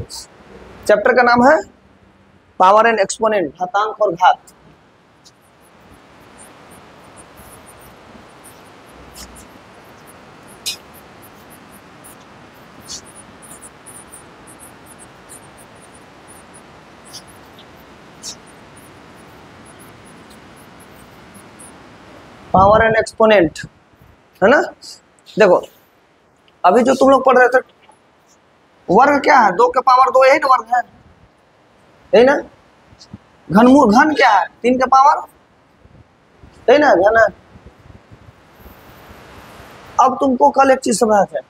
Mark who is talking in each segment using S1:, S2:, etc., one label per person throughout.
S1: Chapter का नाम है पावर एंड एक्सपोनेंट, घातांक और घात। पावर एंड एक्सपोनेंट है ना। देखो अभी जो तुम लोग पढ़ रहे थे, वर्ग क्या है? 2 के पावर 2 यही ना वर्ग है, यही ना। घनमूल घन क्या है? 3 के पावर, यही ना घन है। अब तुमको कल एक चीज समझा था,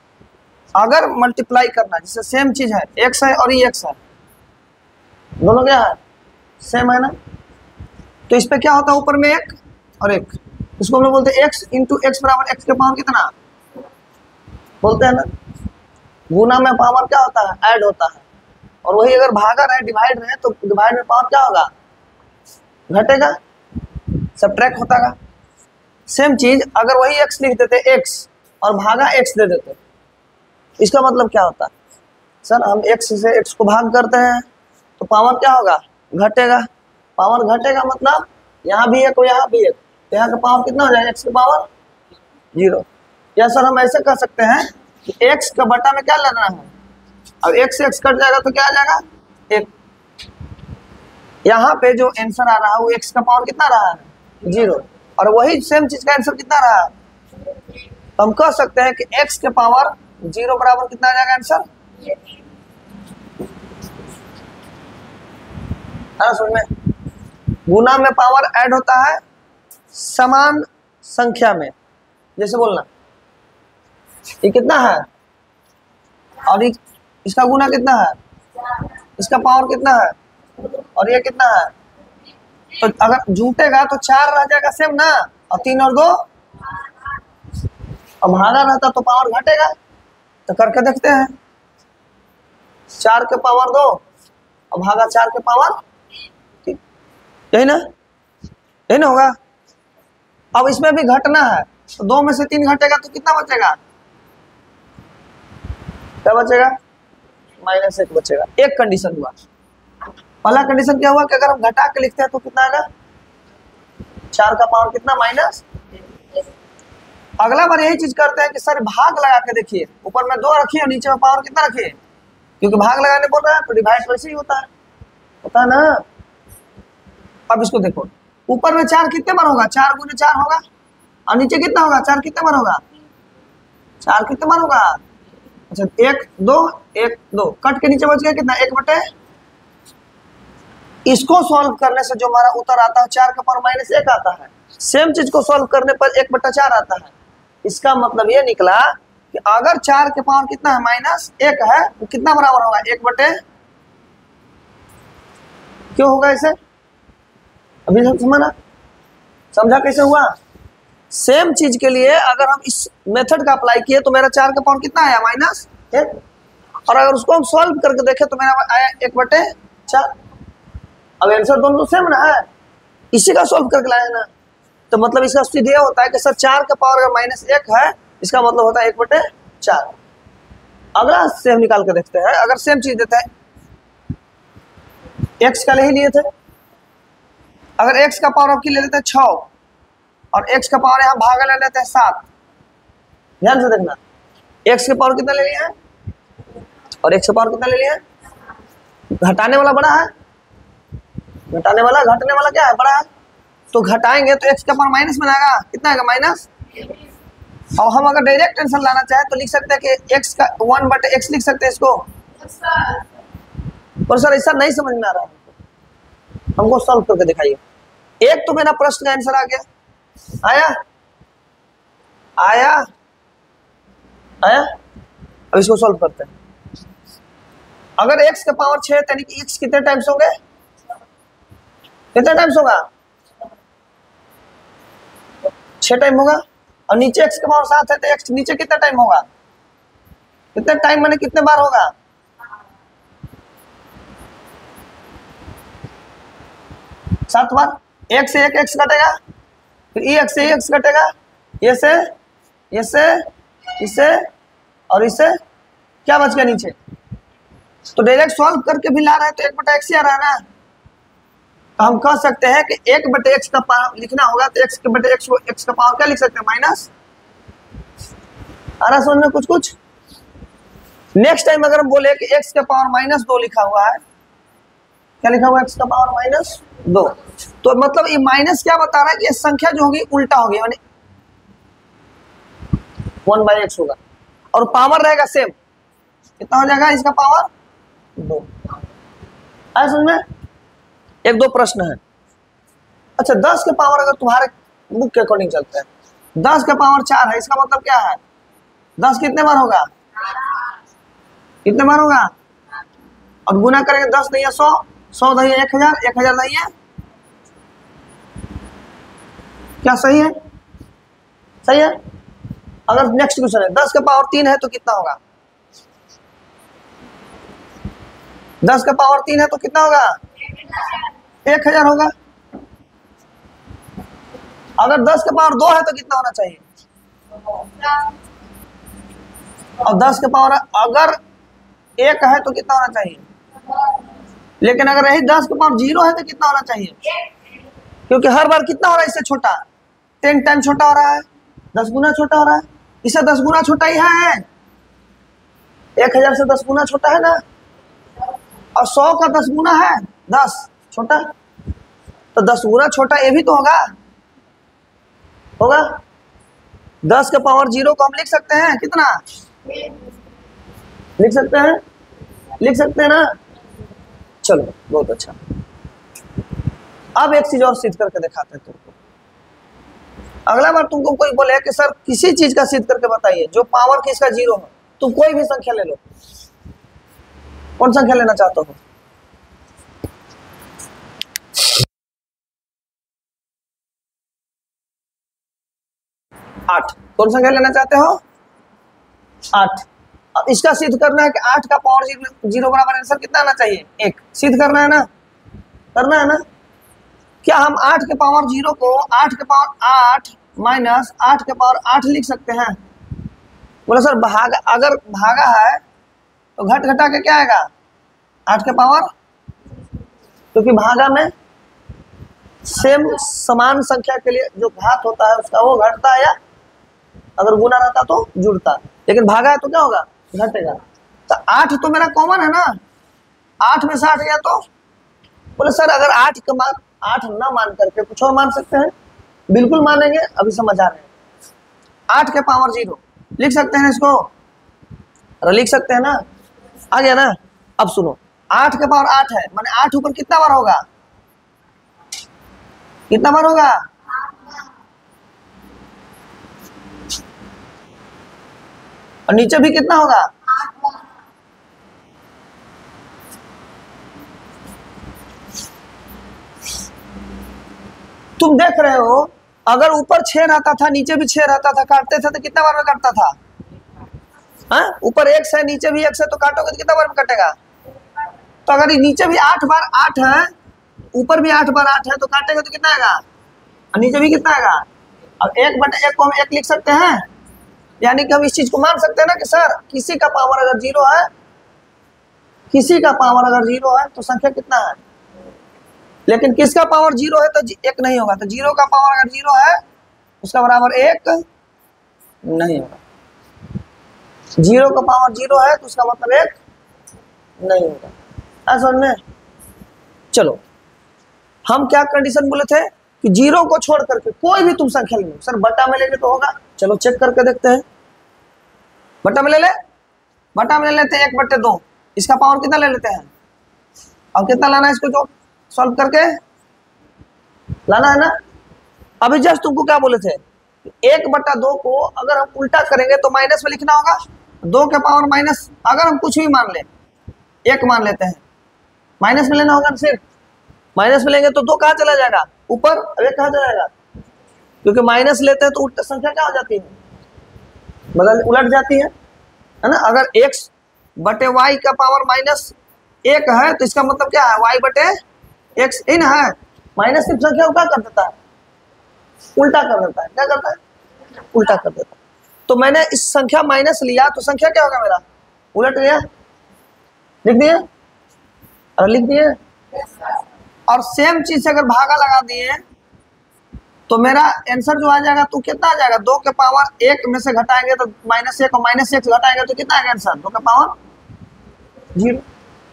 S1: अगर मल्टीप्लाई करना, जैसे सेम चीज है, x है और ये x है, दोनों क्या है? सेम है ना। तो इस पे क्या होता है? ऊपर में 1 और 1, इसको हम लोग बोलते हैं x इंटू एक्स बराबर x के पावर कितना बोलते हैं ना। गुना में पावर क्या होता है? ऐड होता है। और वही अगर भागा रहे, डिवाइड रहे, तो डिवाइड में पावर क्या होगा? घटेगा, सब्ट्रैक्ट होता है। सेम चीज अगर वही x लिख देते x और भागा x दे देते, इसका मतलब क्या होता है? सर हम x से x को भाग करते हैं तो पावर क्या होगा? घटेगा। पावर घटेगा मतलब यहाँ भी 1 और यहाँ भी 1, तो यहाँ का पावर कितना हो जाएगा? x की पावर 0। या सर हम ऐसे कर सकते हैं कि x का बटा में क्या लेना है, अब x से x कट जाएगा तो क्या आ जाएगा? 1। यहाँ पे जो आंसर आ रहा है वो x का पावर कितना रहा है? 0। और वही सेम चीज का आंसर कितना रहा है? तो हम कह सकते हैं कि x के पावर 0 बराबर कितना आ जाएगा आंसर? समझ में? गुना में पावर ऐड होता है समान संख्या में, जैसे बोलना ये कितना है और इसका गुना कितना है, इसका पावर कितना है और ये कितना है। तो अगर जुटेगा तो 4 रह जाएगा सेम ना, और 3 और 2, और भागा रहता तो पावर घटेगा। तो करके देखते हैं, 4 के पावर 2 और भागा 4 के पावर 3, यही ना, यही ना होगा। अब इसमें भी घटना है, तो 2 में से 3 घटेगा तो कितना बचेगा? क्या बचेगा? -1 बचेगा। एक कंडीशन हुआ। पहला कंडीशन क्या हुआ कि अगर हम घटा के लिखते हैं तो कितना आएगा? 4 का पावर कितना? -। अगला बार यही चीज करते हैं कि सर भाग लगा के देखिए, ऊपर में 2 रखिए और नीचे में पावर कितना रखिए, क्योंकि भाग लगाने बोल रहा है तो डिवाइड वैसे ही होता है ना। अब इसको देखो, ऊपर में 4 कितने बार होगा? 4 गुने 4 होगा, और नीचे कितना होगा? 4 कितने बार होगा? 4 कितने बार होगा? अच्छा 1 2 1 2, कट के नीचे बच गया कितना? 1/। इसको सॉल्व करने से जो हमारा उत्तर आता है 4 का पावर -1 आता है। सेम चीज को सॉल्व करने पर 1/4 आता है। इसका मतलब ये निकला कि अगर 4 के पावर कितना है? -1 है, तो कितना बराबर होगा? 1/। क्यों होगा ऐसे? अभी समझा? समझा कैसे हुआ? सेम चीज के लिए अगर हम इस मेथड का अप्लाई किए तो मेरा 4 का पावर कितना आया? -1। और अगर उसको हम सॉल्व करके देखें तो मेरा आया 1/4। अब आंसर दोनों सेम ना है, इसी का सॉल्व करके लाया ना। तो मतलब इसका सीधे होता है कि सर 4 का पावर अगर -1 है, इसका मतलब होता है 1/4। अगला से हम निकाल के देखते हैं। अगर सेम चीज देते हैं, x का ले ही लिए थे, अगर x का पावर आपकी ले लेते हैं 6 और x का पावर यहाँ भागा ले लेते हैं 7, ध्यान से देखना, x के पावर कितना ले लिया है और x का पावर कितना ले लिया है? घटाने वाला बड़ा है, घटाने वाला, घटने वाला क्या है? बड़ा है। तो घटाएंगे तो x का पावर माइनस में आएगा, कितना आएगा? माइनस। और हम अगर डायरेक्ट आंसर लाना चाहे तो लिख सकते हैं कि x का 1/x लिख सकते हैं इसको। पर सर ऐसा नहीं समझ में आ रहा है, हमको सॉल्व करके दिखाइए। एक तो मेरा प्रश्न का आंसर आ गया, आया आया आया। अब इसको सॉल्व करते हैं। अगर x का पावर 6 यानी कि x कितने टाइम्स होंगे? कितने टाइम्स होगा? 6 टाइम होगा। और नीचे x का पावर 7 है तो x नीचे कितना टाइम होगा? कितने टाइम माने कितने बार होगा? 7 बार। एक से एक x घटेगा, फिर ये x से ये x घटेगा, ये से इसे और इसे, क्या बच गया नीचे? तो डायरेक्ट सॉल्व करके भी ला रहे हैं तो 1/x ही आ रहा है ना। तो हम कह सकते हैं कि 1/x का पावर लिखना होगा तो x का पावर क्या लिख सकते हैं, माइनस। आ रहा समझ में कुछ कुछ। नेक्स्ट टाइम अगर हम बोले कि x का पावर -2 लिखा हुआ है, क्या लिखा हुआ है, x का पावर -2, तो मतलब ये माइनस क्या बता रहा है कि ये संख्या जो होगी उल्टा होगी, यानी 1/x होगा और पावर रहेगा सेम। कितना हो जाएगा इसका पावर 2। आया समझ में। 1-2 प्रश्न है। अच्छा 10 के पावर अगर तुम्हारे बुक के अकॉर्डिंग चलते हैं, 10 के पावर 4 है, इसका मतलब क्या है, 10 कितने बार होगा, कितने बार होगा, और गुना करेंगे 10 नहीं है 100, 100 नहीं है 1000, 1000 नहीं है, क्या सही है, सही है। अगर नेक्स्ट क्वेश्चन है 10 के पावर 3 है तो कितना होगा, 10 के पावर 3 है तो कितना होगा, 1000 होगा। अगर 10 के पावर 2 है तो कितना होना चाहिए, और 10 के पावर अगर 1 है तो कितना होना चाहिए, लेकिन अगर यही 10 के पावर 0 है तो कितना होना चाहिए, क्योंकि हर बार कितना हो रहा है इससे छोटा, 10 टाइम छोटा हो रहा है, 10 गुना छोटा हो रहा है, इससे 10 गुना छोटा ही है, 1000 से 10 गुना छोटा है ना, और 100 का 10 गुना है 10 छोटा, तो 10 गुना छोटा ये भी तो होगा, होगा। 10 के पावर 0 को हम लिख सकते हैं कितना, लिख सकते हैं, लिख सकते हैं ना। चलो बहुत अच्छा। अब एक चीज और सिद्ध करके दिखाते हैं तुमको। अगला बार तुमको कोई बोले कि सर किसी चीज का सिद्ध करके बताइए जो पावर किसका 0 हो, तुम कोई भी संख्या ले लो, कौन संख्या लेना चाहते हो, आठ, कौन संख्या लेना चाहते हो, 8। अब इसका सिद्ध करना है कि 8 का पावर 0 बराबर आंसर कितना आना चाहिए, 1। सिद्ध करना है ना, करना है ना। क्या हम 8 के पावर 0 को 8 के पावर 8 माइनस 8 के पावर 8 लिख सकते हैं, बोले सर भागा, अगर भागा है तो घट घटा के क्या आएगा, 8 के पावर, क्योंकि भागा में सेम समान संख्या के लिए जो घात होता है उसका वो घटता है, या अगर गुना रहता तो जुड़ता, लेकिन भागा है तो क्या होगा, घटेगा। तो 8 तो मेरा कॉमन है ना, 8 में से 8 गया तो, बोले सर अगर 8 का मान 8 ना मान करके कुछ और मान सकते हैं, बिल्कुल मानेंगे, अभी समझ आ रहे हैं। 8 के पावर 0 लिख सकते हैं इसको, अरे लिख सकते हैं ना, आ गया ना। अब सुनो 8 के पावर 8 है, माने 8 ऊपर कितना बार होगा, कितना बार होगा, और नीचे भी कितना होगा, तुम देख रहे हो अगर ऊपर 6 रहता था नीचे भी 6 रहता था, काटते थे तो कितना बार में काटता था, हाँ ऊपर 1 है नीचे भी 1 है तो काटोगे तो कितना बार में कटेगा। तो अगर नीचे भी 8 बार 8 है, ऊपर भी 8 बार 8 है तो काटेंगे तो कितना आएगा, और नीचे भी कितना आएगा। अब 1/1 को हम 1 लिख सकते हैं, यानी कि हम इस चीज को मान सकते हैं ना कि सर किसी का पावर अगर 0 है, किसी का पावर अगर 0 है तो संख्या कितना है, लेकिन किसका पावर 0 है तो 1 नहीं होगा, तो 0 का पावर अगर 0 है उसका बराबर 1 नहीं होगा, 0 का पावर 0 है तो उसका मतलब 1 नहीं होगा, ऐसा समझ में। चलो हम क्या कंडीशन बोले थे कि 0 को छोड़ करके कोई भी तुम संख्या ले लो, सर बटा में लेंगे तो होगा, चलो चेक करके देखते हैं, बटा में ले ले, बटा में ले लेते हैं 1/2, इसका पावर कितना ले लेते हैं, और कितना लाना है इसको जो सॉल्व करके लाना है ना। अभी जस्ट तुमको क्या बोले थे, 1/2 को अगर हम उल्टा करेंगे तो माइनस में लिखना होगा, 2 के पावर माइनस, अगर हम कुछ भी मान ले 1 मान लेते हैं, माइनस में लेना होगा, सिर्फ माइनस में लेंगे तो 2 कहाँ चला जाएगा ऊपर, अब 1 कहाँ चला जाएगा, क्योंकि माइनस लेते हैं तो उल्टा संख्या क्या हो जाती है, बदल उलट जाती है ना। अगर x/y का पावर -1 है तो इसका मतलब क्या है, y/x इन है, माइनस सिर्फ संख्या को क्या कर देता है, उल्टा कर देता है, क्या करता है, उल्टा कर देता है। तो मैंने इस संख्या माइनस लिया तो संख्या क्या होगा मेरा, उलट गया, लिख दिए? अरे लिख दिए। और सेम चीज से अगर भागा लगा दिए तो मेरा आंसर जो आ जाएगा तो कितना आ जाएगा? 2 के पावर 1 में से घटाएंगे तो -1 और -1 से घटाएंगे तो कितना आएगा आंसर? 2 के पावर 0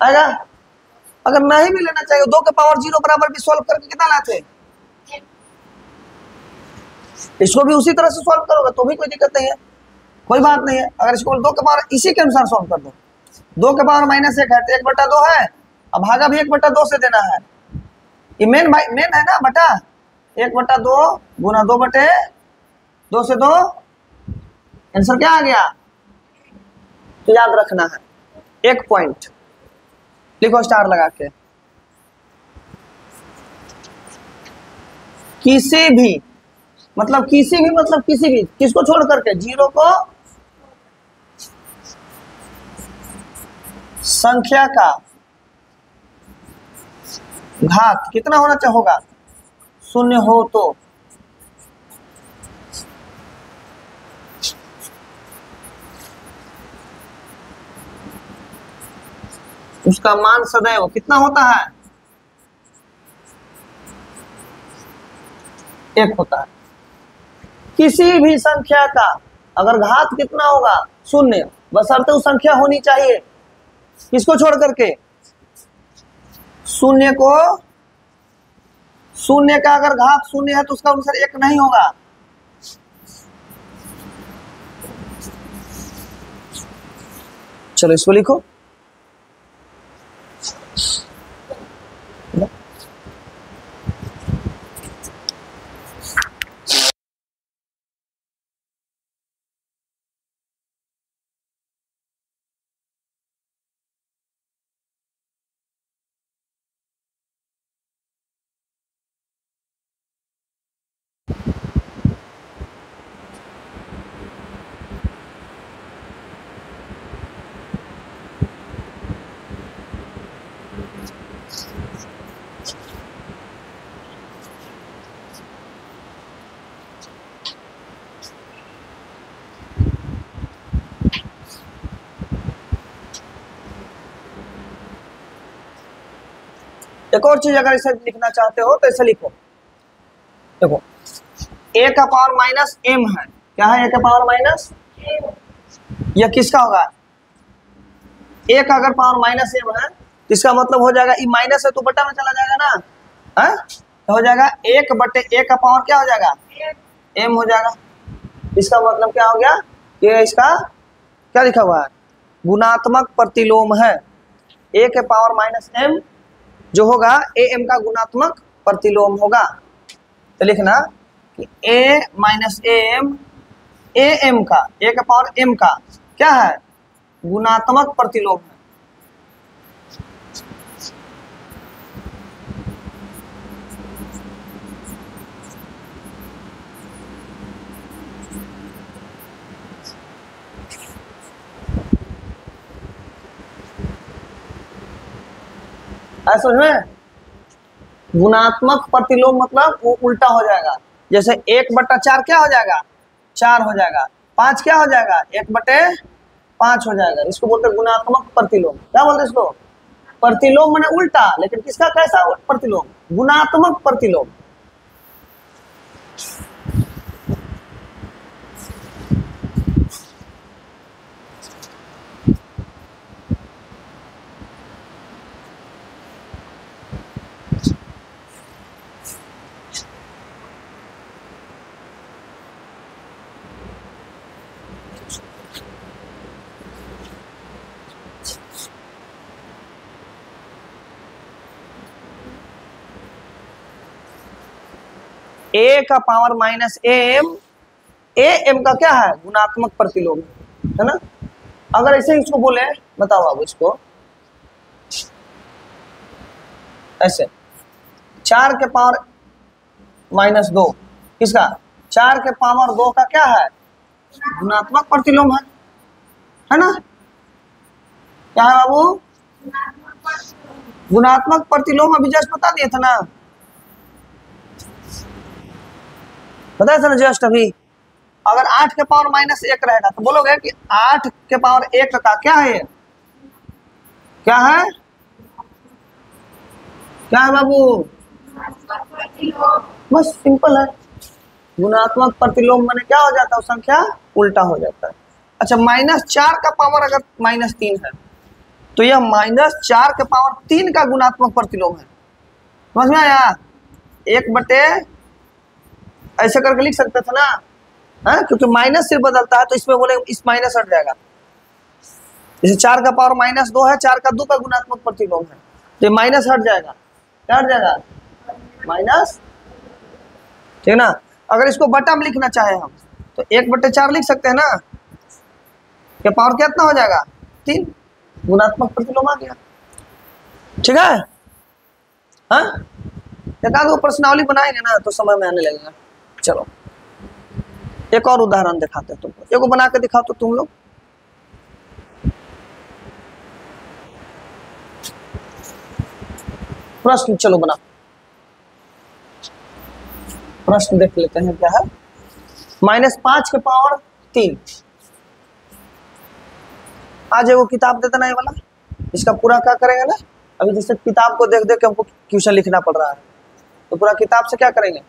S1: आएगा। अगर नहीं भी लेना चाहिए 2 के पावर 0 बराबर भी सॉल्व करके कितना लाते? इसको भी उसी तरह से सॉल्व करोगे तो भी कोई दिक्कत नहीं है, कोई बात नहीं है। अगर इसको 2 के पावर इसी के अनुसार सॉल्व कर दो, 2 के पावर -1 है तो 1/2 है, अब भागा भी 1/2 से देना है। ये मेन है ना बटा, 1/2 गुना 2/2 से 2, आंसर क्या आ गया? तो याद रखना है 1 पॉइंट, लिखो स्टार लगा के। किसी भी किसको छोड़ करके? 0 को संख्या का घात कितना होना होगा? 0 हो तो उसका मान सदैव कितना होता है? 1 होता है। किसी भी संख्या का अगर घात कितना होगा? 0, बशर्ते उस संख्या होनी चाहिए किसको छोड़ करके? 0 को, 0 का अगर घात 0 है तो उसका आंसर 1 नहीं होगा। चलो इसको लिखो। एक और चीज अगर इसे लिखना चाहते हो तो इसे लिखो। देखो a का पावर -m है, क्या है? a का पावर माइनस, यह किसका होगा? a का अगर पावर -m है तो इसका मतलब हो जाएगा ये माइनस है तो बटा में चला जाएगा ना, है? तो हो जाएगा 1/a का पावर क्या हो जाएगा? m हो जाएगा। इसका मतलब क्या हो गया? ये इसका क्या लिखा हुआ है? गुणात्मक प्रतिलोम है। a के पावर -m जो होगा am का गुणात्मक प्रतिलोम होगा। तो लिखना कि a am का, a का पावर m का क्या है? गुणात्मक प्रतिलोम है। समझ में? गुणात्मक प्रतिलोम मतलब वो उल्टा हो जाएगा। जैसे 1/4 क्या हो जाएगा? 4 हो जाएगा। 5 क्या हो जाएगा? 1/5 हो जाएगा। इसको बोलते हैं गुणात्मक प्रतिलोम। क्या बोलते हैं इसको? प्रतिलोम माने उल्टा, लेकिन किसका कैसा प्रतिलोम? गुणात्मक प्रतिलोम। a का पावर -am का क्या है? गुणात्मक प्रतिलोम है ना। अगर ऐसे इसको बोले, बताओ आप इसको ऐसे, 4 के पावर -2 किसका? 4 के पावर 2 का क्या है? गुणात्मक प्रतिलोम है ना। क्या है बाबू? गुणात्मक प्रतिलोम अभी जस्ट बता दिए थे ना, बताया था ना जस्ट अभी। अगर 8 के पावर -1 रहेगा तो बोलोगे कि 8 के पावर 1 का क्या है? क्या है, क्या है बाबू? बस सिंपल है। गुणात्मक प्रतिलोम माने क्या हो जाता है, संख्या उल्टा हो जाता है। अच्छा, -4 का पावर अगर -3 है तो यह -4 के पावर 3 का गुणात्मक प्रतिलोम है। समझ में आया? 1/, ऐसे करके लिख सकते थे ना, है? क्योंकि माइनस सिर्फ बदलता है तो इसमें बोले इस माइनस हट जाएगा। जैसे 4 का पावर -2 है, 4 का 2 का गुणात्मक प्रतिलोम है, तो माइनस हट जाएगा। क्या हट जाएगा? माइनस। ठीक है ना? अगर इसको बटा में लिखना चाहे हम तो 1/4 लिख सकते हैं ना, क्या पावर कितना हो जाएगा? 3, गुणात्मक प्रतिलोम आ गया। ठीक है? हाँ, एक आध प्रश्नावली बनाएंगे ना तो समझ में आने लगेगा। चलो एक और उदाहरण दिखाते हैं तुमको, एगो बना के दिखाओ तो तुम लोग। प्रश्न चलो बना, प्रश्न देख लेते हैं क्या है। -5 के पावर 3। आज एगो किताब दे देना ये वाला, इसका पूरा क्या करेंगे ना, अभी जैसे किताब को देख देख के हमको क्वेश्चन लिखना पड़ रहा है, तो पूरा किताब से क्या करेंगे,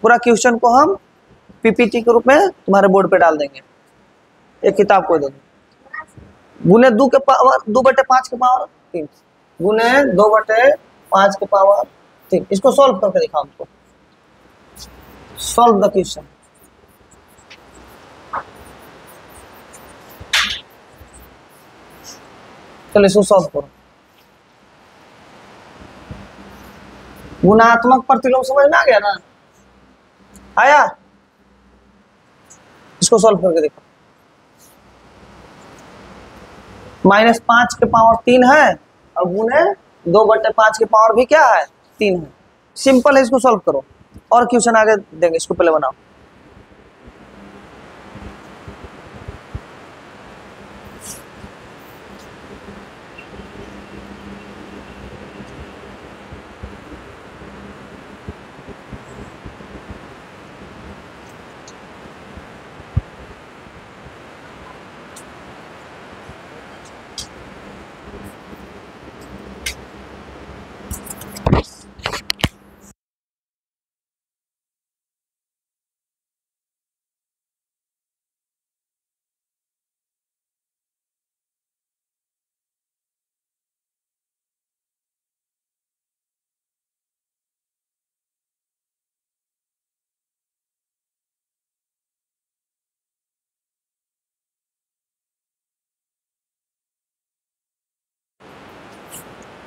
S1: पूरा क्वेश्चन को हम पीपीटी के रूप में तुम्हारे बोर्ड पे डाल देंगे। एक किताब को दे गुने 2 के पावर 2/5 के पावर 3 गुने 2/5 के पावर 3। इसको सॉल्व करके दिखाओ हमको। Solve the question. चलो इसको सॉल्व करो। गुणात्मक प्रतिलोम समझ में आ गया ना? आया? इसको सॉल्व करके देखो। -5 के पावर 3 है और गुने 2/5 के पावर भी क्या है? 3 है। सिंपल है, इसको सॉल्व करो और क्वेश्चन आगे देंगे, इसको पहले बनाओ।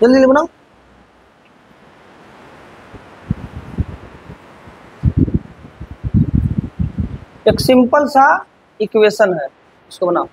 S1: जल्दी जल्दी बनाओ। एक सिंपल सा इक्वेशन है, इसको बनाओ।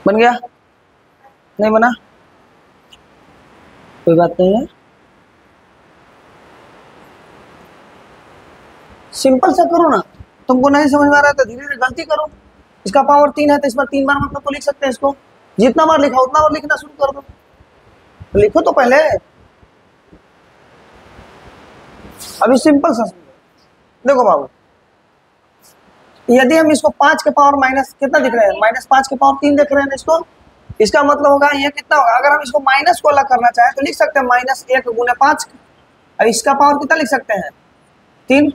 S1: बन गया? नहीं बना? कोई बात नहीं है, सिंपल सा करो ना। तुमको नहीं समझ में आ रहा है तो धीरे धीरे गलती करो। इसका पावर 3 है तो इस बार 3 बार मतलब तो लिख सकते हैं इसको। जितना बार लिखा उतना बार लिखना शुरू कर दो। तो लिखो तो पहले। अभी सिंपल सा समझो। देखो बाबू, यदि हम इसको 5 के पावर माइनस कितना दिख रहे हैं, -5 के पावर 3 देख रहे हैं ना इसको, इसका मतलब होगा ये कितना होगा। अगर हम इसको माइनस को अलग करना चाहें तो लिख सकते हैं -1 गुने 5। और इसका पावर कितना लिख सकते हैं? 3।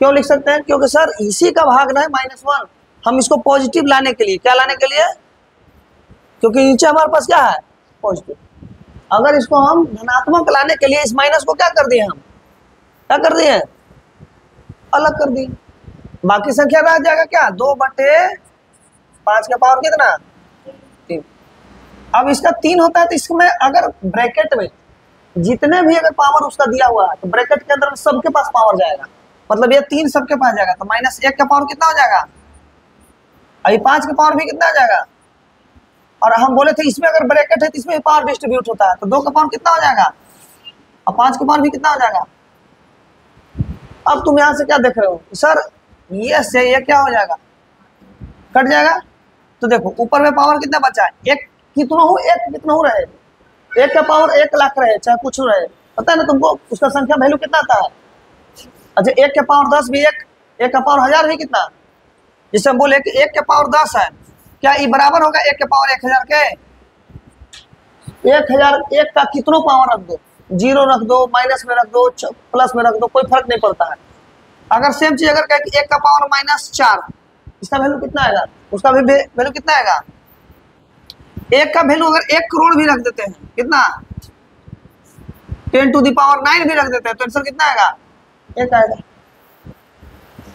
S1: क्यों लिख सकते हैं? क्योंकि सर इसी का भाग ना है -1। हम इसको पॉजिटिव लाने के लिए, क्या लाने के लिए? क्योंकि नीचे हमारे पास क्या है? पॉजिटिव। अगर इसको हम धनात्मक लाने के लिए इस माइनस को क्या कर दिए, हम क्या कर दिए? अलग कर दिए। बाकी संख्या रह जाएगा क्या? 2/5 का पावर कितना? 3। अब इसका 3 होता है तो इसमें अगर ब्रैकेट में जितने भी अगर पावर उसका दिया हुआ है तो ब्रैकेट के अंदर सबके पास पावर जाएगा, मतलब ये 3 सबके पास जाएगा। तो -1 का पावर कितना हो जाएगा? अभी 5 का पावर भी कितना आ जाएगा? और हम बोले थे इसमें अगर ब्रैकेट है तो इसमें पावर डिस्ट्रीब्यूट होता है, तो 2 का पावर कितना हो जाएगा? और 5 का पावर भी कितना हो जाएगा? अब तुम यहां से क्या देख रहे हो सर, ये से ये क्या हो जाएगा, कट जाएगा। तो देखो ऊपर में पावर कितना बचा है, एक कितना हो, एक कितना हो रहे, एक का पावर 1 लाख रहे चाहे कुछ रहे, पता है ना तुमको उसका संख्या वैल्यू कितना आता है। अच्छा एक के पावर 10 भी एक का पावर 1000 भी कितना, जिसे हम बोले कि 1 के पावर 10 है, क्या ये बराबर होगा 1 के पावर 1000 के। 1000 1 का कितनों पावर रख दो, 0 रख दो, माइनस में रख दो, प्लस में रख दो, कोई फर्क नहीं पड़ता है। अगर सेम चीज अगर कहे कि 1 का पावर -4, इसका वैल्यू कितना आएगा, उसका भी वैल्यू कितना आएगा। 1 का वैल्यू अगर 1 करोड़ भी रख देते हैं, कितना 10⁹ भी रख देते हैं, तो आंसर कितना आएगा, 1 आएगा।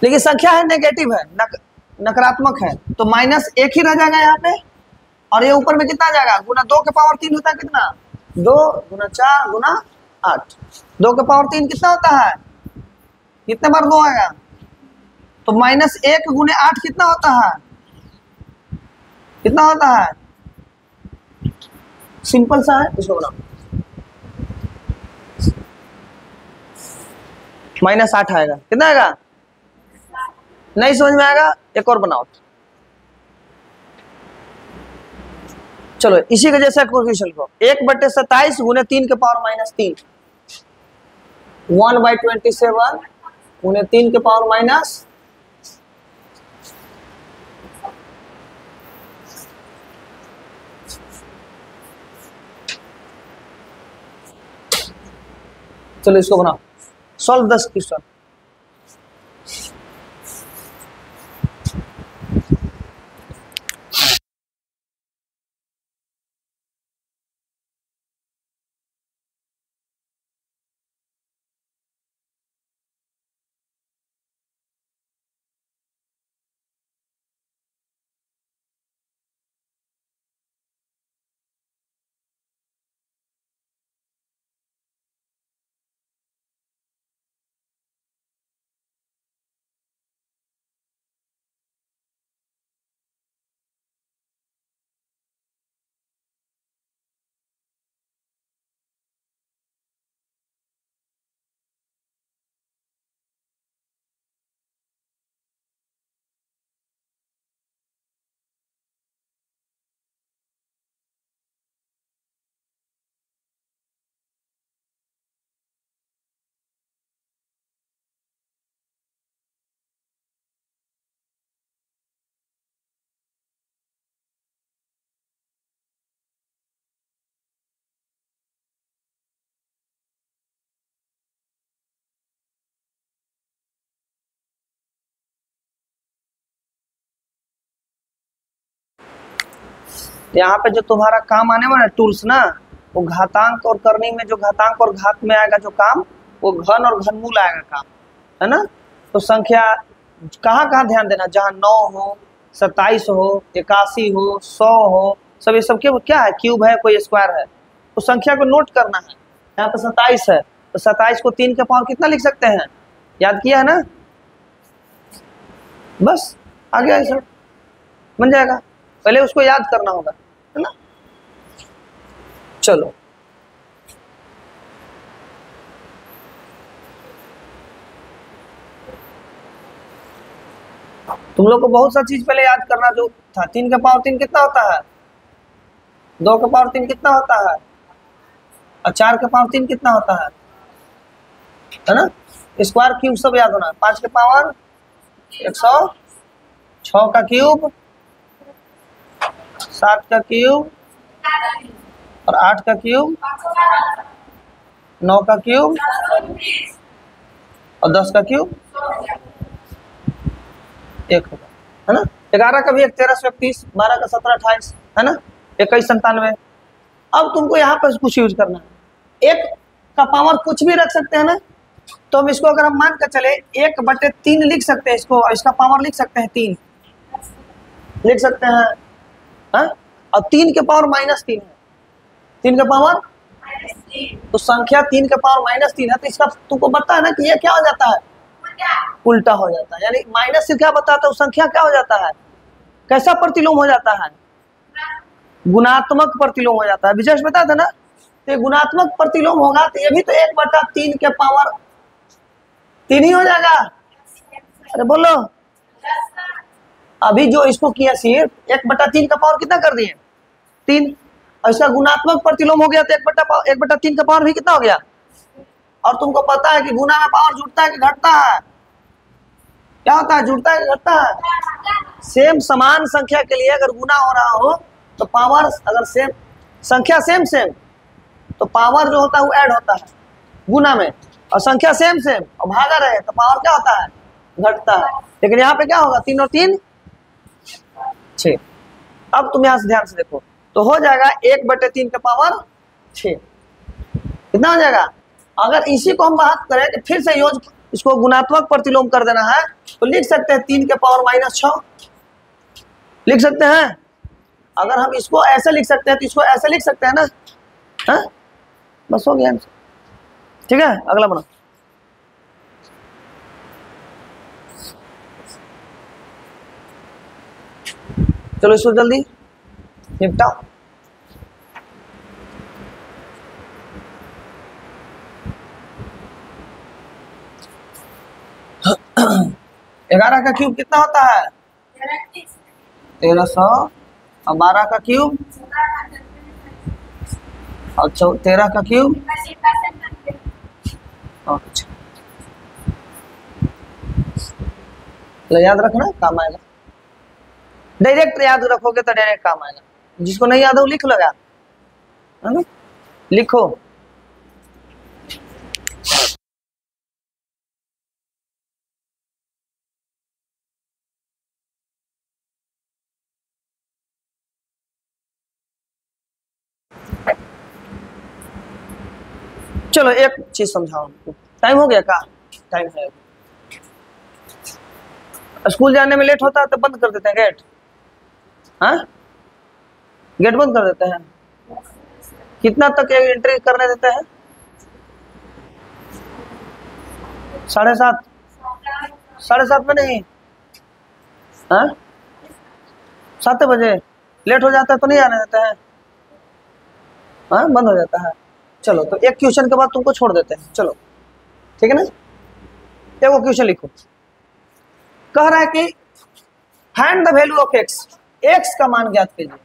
S1: लेकिन संख्या है नेगेटिव है, नकारात्मक है, तो -1 ही रह जाएगा यहाँ पे, और ये ऊपर में कितना आ जाएगा, गुना 2 के पावर 3 होता है कितना, 2 गुना 4 गुना 8, 2 के पावर 3 कितना होता है, कितने बार 2 आएगा, तो -1 गुने 8 कितना होता है, कितना होता है, सिंपल सा है, इसको बनाओ -8 आएगा, कितना आएगा, नहीं समझ में आएगा, एक और बनाओ। चलो इसी के जैसा क्वेश्चन को 1/27 गुने 3 के पावर -3, 1/27 गुने 3 के पावर माइनस, चलो इसको बनाओ, सॉल्व दिस क्वेश्चन। यहाँ पे जो तुम्हारा काम आने वाला टूल्स ना, वो घातांक और करनी में जो घातांक और घात में आएगा जो काम, वो घन और घनमूल आएगा काम, है ना। तो संख्या कहाँ कहाँ ध्यान देना, जहाँ 9 हो, 27 हो, 81 हो, 100 हो, सब ये सब क्या है, क्यूब है, कोई स्क्वायर है, तो संख्या को नोट करना है। यहाँ पे 27 है, तो 27 को 3 के पावर कितना लिख सकते हैं, याद किया है ना, बस आ गया ये सब बन जाएगा, पहले उसको याद करना होगा, है ना। चलो तुम लोग को बहुत सा चीज पहले याद करना जो था। 3 के पावर 3 कितना होता है, 2 के पावर 3 कितना होता है, और 4 के पावर 3 कितना होता है ना। स्क्वायर क्यूब सब याद होना। 5 के पावर 100, 6 का क्यूब, 7 का क्यूब, और 8 का क्यूब, 9 का क्यूब, और 10 का क्यूब 1 होगा, है ना। 11 का भी 1, 13 से 31, 12 का 17, 28, है ना, 21, 97। अब तुमको यहाँ पर कुछ यूज करना है, 1 का पावर कुछ भी रख सकते हैं ना, तो हम इसको अगर हम मान कर चले 1/3 लिख सकते हैं इसको, और इसका पावर लिख सकते हैं 3 लिख सकते हैं, हाँ? और 3 के पावर -3 है, 3 के पावर, तो संख्या 3 के पावर -3 है, तो इसका तुमको पता है ना कि ये क्या हो जाता है, उल्टा हो जाता है। यानी माइनस से क्या बताता है, संख्या क्या हो जाता है, कैसा प्रतिलोम हो जाता है, गुणात्मक प्रतिलोम हो जाता है। विजय बता था ना, तो गुणात्मक प्रतिलोम होगा, तो ये भी तो 1/3 के पावर 3 ही हो जाएगा। अरे बोलो, अभी जो इसको किया सिर्फ 1/3 का पावर कितना कर दिए 3, और इसका गुणात्मक प्रतिलोम हो गया तो 1/3 का पावर भी कितना हो गया। और तुमको पता है कि गुना में पावर जुड़ता है कि घटता है, क्या होता है, जुड़ता है कि घटता है। सेम समान संख्या के लिए अगर गुना हो रहा हो तो पावर अगर सेम संख्या सेम तो पावर जो होता है वो ऐड होता है गुना में, और संख्या सेम और भागा रहे तो पावर क्या होता है, घटता है। लेकिन यहाँ पे क्या होगा, 3 और 3 6। अब तुम यहाँ से ध्यान से देखो तो हो जाएगा 1/3 का पावर 6, कितना हो जाएगा। अगर इसी को हम बात करें कि फिर से योग इसको गुणात्मक प्रतिलोम कर देना है तो लिख सकते हैं 3 के पावर -6 लिख सकते हैं। अगर हम इसको ऐसे लिख सकते हैं तो इसको ऐसे लिख सकते हैं ना, हाँ बस हो गया। ठीक है, अगला बना। चलो इसको जल्दी निपटाओ। ग्यारह का क्यूब कितना होता है 1300, और 12 का क्यूब, और 13 का क्यूब। अच्छा तो याद रखना, काम आएगा। डायरेक्ट याद रखोगे तो डायरेक्ट काम आएगा, जिसको नहीं याद हो लिख लगा, है ना, लिखो। चलो एक चीज समझाओ, टाइम हो गया का, टाइम है। स्कूल जाने में लेट होता है तो बंद कर देते हैं गेट, हाँ गेट बंद कर देते हैं। कितना तक एंट्री करने देते हैं, 7:30, 7:30 में नहीं, हाँ 7 बजे लेट हो जाता है तो नहीं आने देते हैं, हाँ बंद हो जाता है। चलो तो एक क्वेश्चन के बाद तुमको छोड़ देते हैं, चलो ठीक है ना। एक क्वेश्चन लिखो, कह रहा है कि find the value of x, x का मान ज्ञात कीजिए।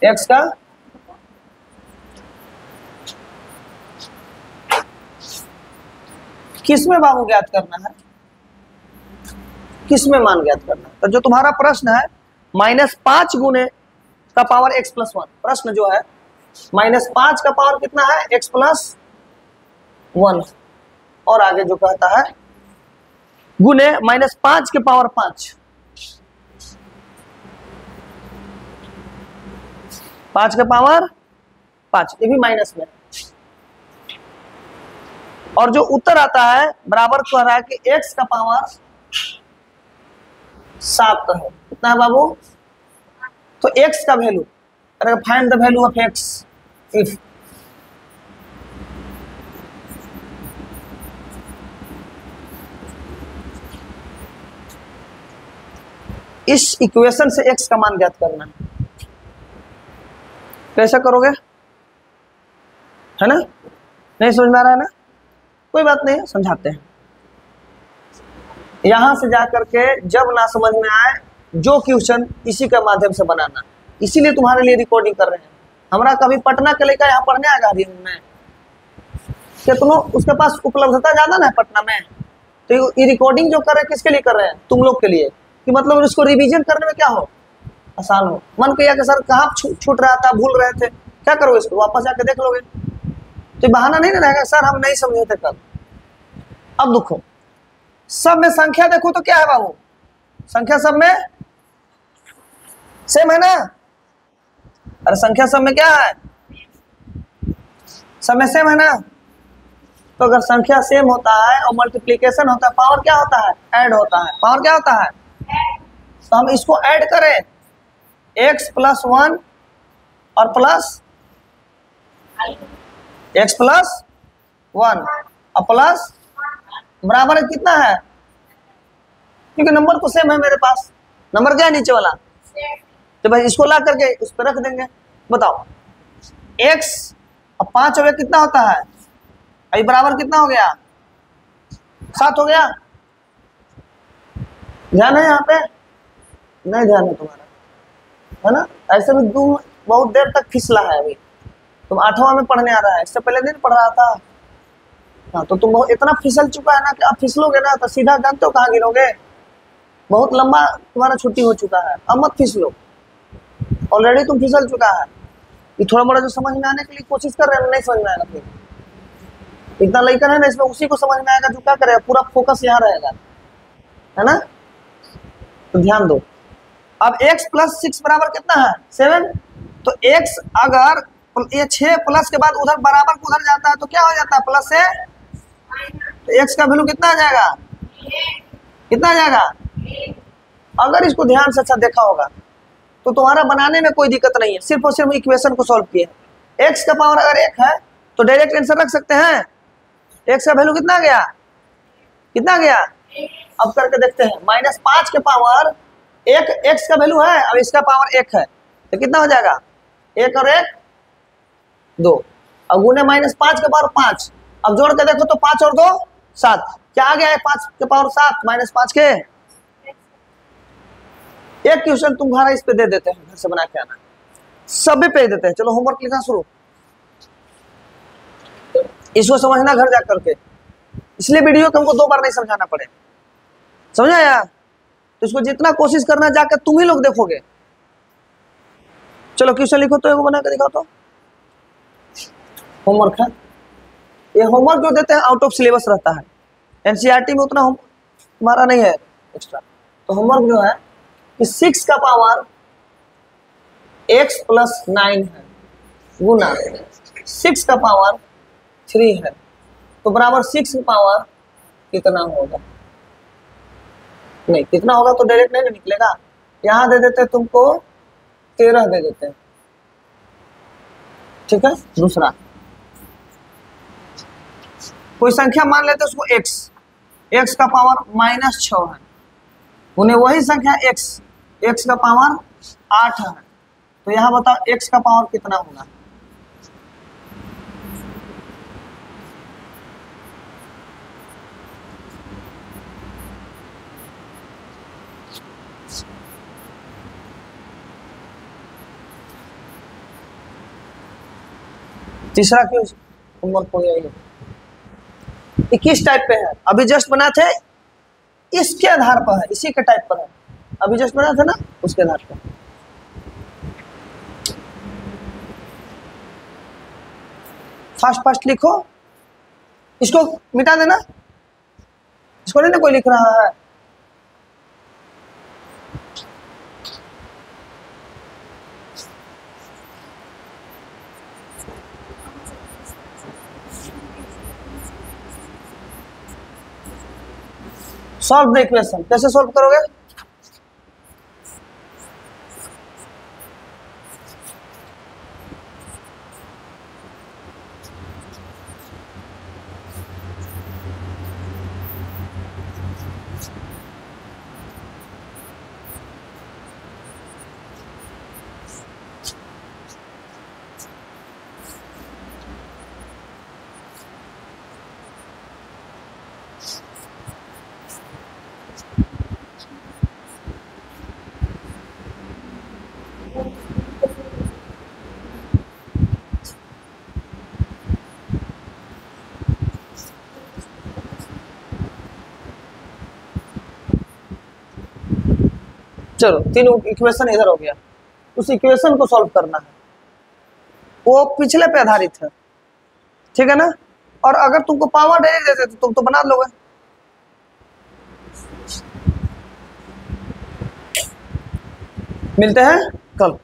S1: एक्स का किसमें बाबू ज्ञात करना है, किसमें मान ज्ञात करना है। तो जो तुम्हारा प्रश्न है -5 गुने का पावर x+1, प्रश्न जो है -5 का पावर कितना है x+1, और आगे जो कहता है गुने -5 के पावर 5, 5 के पावर 5, ये भी माइनस में। और जो उत्तर आता है बराबर कह रहा है कि x का पावर 7 है, कितना है बाबू। तो x का वैल्यू, अरे find the value of x if इस इक्वेशन से x का मान ज्ञात करना है। कैसा करोगे, है ना, नहीं समझ में आ रहा है ना, कोई बात नहीं, समझाते हैं। यहां से जाकर के जब ना समझ में आए जो क्वेश्चन इसी के माध्यम से बनाना, इसीलिए तुम्हारे लिए रिकॉर्डिंग कर रहे हैं। हमारा कभी पटना के लेकर यहाँ पढ़ने आएगा दिन में, कितनों उसके पास उपलब्धता ज्यादा ना है पटना में, तो ये रिकॉर्डिंग जो कर रहे हैं किसके लिए कर रहे हैं, तुम लोग के लिए, कि मतलब उसको रिवीजन करने में क्या हो, आसान हो। मन किया कि सर कहाँ छूट रहा था, भूल रहे थे, क्या करोगे, इसको वापस जाके देख लोगे, तो बहाना नहीं ना रहेगा सर हम नहीं समझे थे कल। अब देखो सब में संख्या देखो तो क्या है बाबू, संख्या सब में सेम है ना, अरे संख्या सब में क्या है, सब में सेम है ना। तो अगर संख्या सेम होता है और मल्टीप्लिकेशन होता है, पावर क्या होता है, ऐड होता है, पावर क्या होता है, तो हम इसको ऐड करें x+1 और प्लस x+1 और प्लस बराबर है कितना है, क्योंकि नंबर तो सेम है मेरे पास, नंबर क्या है नीचे वाला, तो भाई इसको ला करके उस पर रख देंगे। बताओ x और 5 हो गया कितना होता है, अभी बराबर कितना हो गया, 7 हो गया, ध्यान है यहाँ पे, नहीं ध्यान है तुम्हारा, है ना? ऐसे भी तुम बहुत देर तक फिसला है अभी, तुम 8वां में पढ़ने आ रहा है, इससे पहले नहीं पढ़ रहा था। हाँ तो तुम इतना फिसल चुका है ना कि अब फिसलोगे ना तो सीधा जानते हो कहाँ गिरोगे। बहुत लंबा तुम्हारा छुट्टी हो चुका है, अब मत फिसलो, ऑलरेडी तुम फिसल चुका है। ये थोड़ा मोड़ा जो समझ में आने के लिए कोशिश कर रहे हैं, नहीं समझ में आएगा फिर। इतना लेकर है ना, इसमें उसी को समझ में आएगा जो क्या करेगा, पूरा फोकस यहाँ रहेगा, है ना? तो ध्यान दो। अब x प्लस 6 बराबर कितना है 7, तो x अगर ये 6 प्लस के बाद उधर बराबर को उधर जाता है तो क्या हो जाता है, प्लस से, तो x का वैल्यू कितना आ जाएगा, कितना आ जाएगा। अगर इसको ध्यान से अच्छा देखा होगा तो तुम्हारा बनाने में कोई दिक्कत नहीं है, सिर्फ और सिर्फ इक्वेशन को सॉल्व किए। x का पावर अगर 1 है तो डायरेक्ट आंसर रख सकते हैं, x का वैल्यू कितना गया, कितना गया। अब करके देखते हैं, -5 के पावर 1 x का वैल्यू है, अब इसका पावर 1 है तो कितना हो जाएगा, 1 और 1 2, अब गुने -5 के पावर 5, अब जोड़ के देखो तो 5 और 2 7, क्या आ गया है 5 के पावर 7 -5 के। एक क्वेश्चन तुम्हारा इस पे दे देते हैं, घर से बना के आना, सभी पे देते हैं। चलो होमवर्क लिखना शुरू, इसको समझना घर जा करके, इसलिए वीडियो को हमको 2 बार नहीं समझाना पड़े, समझ आया? तो इसको जितना कोशिश करना जाकर तुम ही लोग देखोगे। चलो क्वेश्चन लिखो तो एगो बना के दिखाओ तो, होमवर्क है ये। होमवर्क जो देते हैं आउट ऑफ सिलेबस रहता है, एनसीईआरटी में उतना हमारा नहीं है एक्स्ट्रा। तो होमवर्क जो है कि 6 का पावर x प्लस 9 है गुना 6 का पावर 3 है, तो बराबर 6 का पावर कितना होगा। नहीं कितना होगा तो डायरेक्ट नहीं निकलेगा, यहां दे देते तुमको 13 दे देते हैं, ठीक है। दूसरा कोई संख्या मान लेते हैं उसको x का पावर -6 है, उन्हें वही संख्या x का पावर 8 है, तो यहां बताओ x का पावर कितना होगा। तीसरा क्यों होमवर्क हो गया, ये किस टाइप पे है, अभी जस्ट बना थे इसके आधार पर है, इसी के टाइप पर है, अभी जस्ट बना था ना उसके आधार पर। फास्ट लिखो, इसको मिटा देना, इसको नहीं ना कोई लिख रहा है। सॉल्व द इक्वेशन, कैसे सॉल्व करोगे, चलो 3 इक्वेशन इधर हो गया, उस इक्वेशन को सॉल्व करना है, वो पिछले पे आधारित है, ठीक है ना। और अगर तुमको पावर डायरेक्ट देते तो तुम तो बना लोगे। मिलते हैं कल।